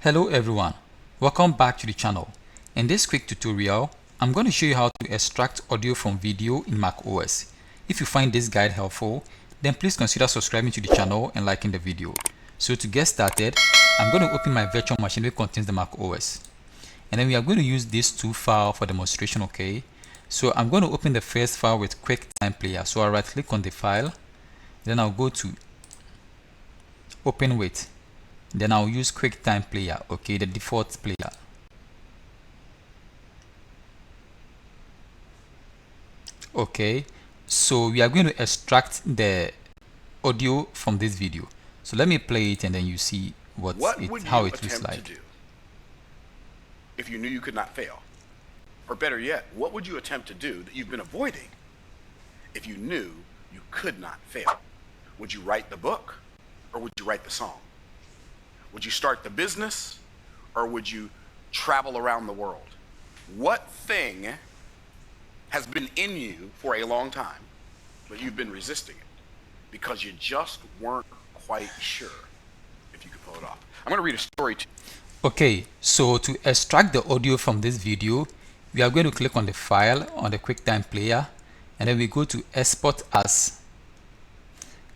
Hello everyone, welcome back to the channel. In this quick tutorial, I'm going to show you how to extract audio from video in macOS. If you find this guide helpful, then please consider subscribing to the channel and liking the video. So to get started, I'm going to open my virtual machine which contains the macOS. And then we are going to use these two files for demonstration, okay? So I'm going to open the first file with QuickTime Player. So I'll right click on the file, then I'll go to Open With. Then I'll use QuickTime Player, okay, the default player. Okay, so we are going to extract the audio from this video. So let me play it and then you see how it looks like. To do if you knew you could not fail? Or better yet, what would you attempt to do that you've been avoiding if you knew you could not fail? Would you write the book or would you write the song? Would you start the business or would you travel around the world? What thing has been in you for a long time, but you've been resisting it because you just weren't quite sure if you could pull it off? I'm going to read a story to you. Okay, so to extract the audio from this video, we are going to click on the file on the QuickTime Player, and then we go to Export As,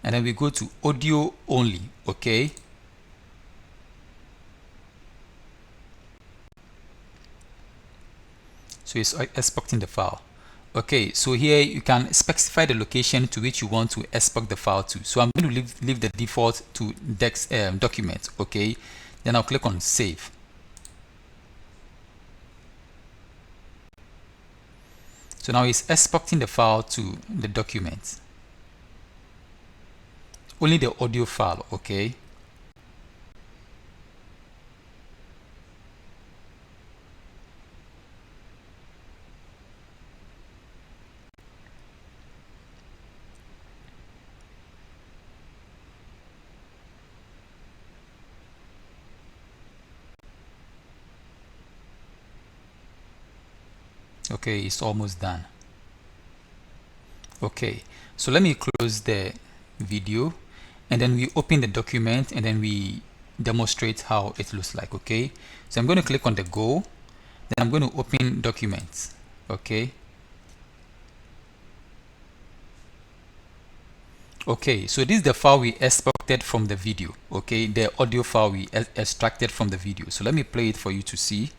and then we go to Audio Only, okay? So it's exporting the file. Okay, so here you can specify the location to which you want to export the file to. So I'm going to leave the default to document, okay? Then I'll click on Save. So now it's exporting the file to the document. Only the audio file, okay? Okay, it's almost done. Okay, so let me close the video and then we open the document and then we demonstrate how it looks like, okay? So I'm going to click on the Go, then I'm going to open Documents, okay? Okay, so this is the file we exported from the video, okay? The audio file we extracted from the video. So let me play it for you to see.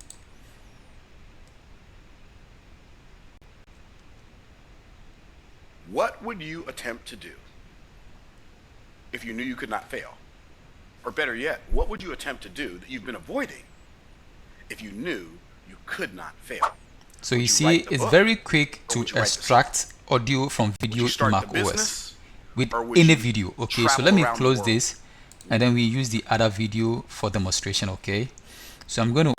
What would you attempt to do if you knew you could not fail? Or better yet, what would you attempt to do that you've been avoiding if you knew you could not fail? So you see, it's very quick to extract audio from video in macOS with any video. Okay, so let me close this and then we use the other video for demonstration, okay? So I'm going to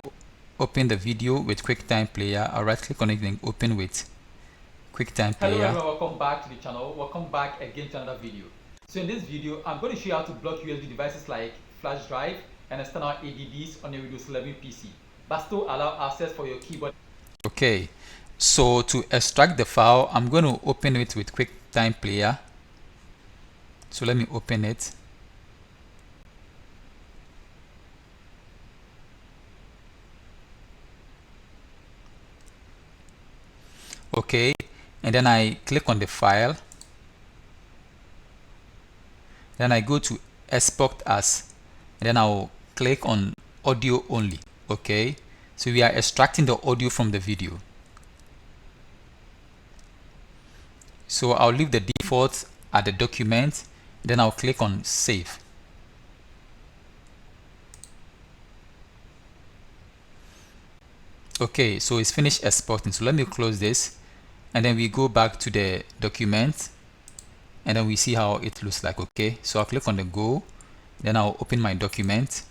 open the video with QuickTime Player. I'll right click on it and open with QuickTime Player. Hello everyone, welcome back to the channel. Welcome back again to another video. So in this video, I'm going to show you how to block USB devices like flash drive and external ADDs on your Windows 11 PC, but still allow access for your keyboard. Okay, so to extract the file, I'm going to open it with QuickTime Player. So let me open it. Okay, and then I click on the file. Then I go to Export As, and then I'll click on Audio Only. Okay, so we are extracting the audio from the video. So I'll leave the default at the document, then I'll click on Save. Okay, so it's finished exporting. So let me close this and then we go back to the document and then we see how it looks like, okay? So I'll click on the Go, then I'll open my document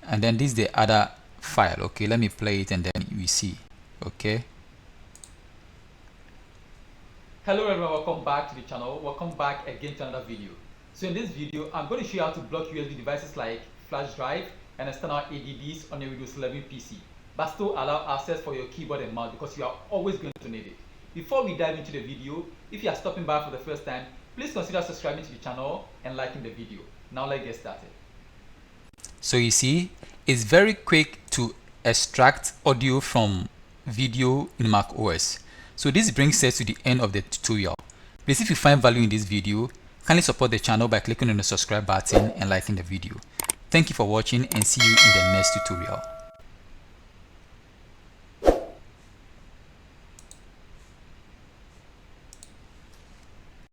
and then this is the other file, okay? Let me play it and then we see, okay? Hello everyone, welcome back to the channel. Welcome back again to another video. So in this video, I'm going to show you how to block USB devices like flash drive and external ADDs on your Windows 11 PC, but still allow access for your keyboard and mouse because you are always going to need it. Before we dive into the video, if you are stopping by for the first time, please consider subscribing to the channel and liking the video. Now let's get started. So you see, it's very quick to extract audio from video in macOS. So this brings us to the end of the tutorial. Please, if you find value in this video, kindly support the channel by clicking on the subscribe button and liking the video. Thank you for watching, and see you in the next tutorial.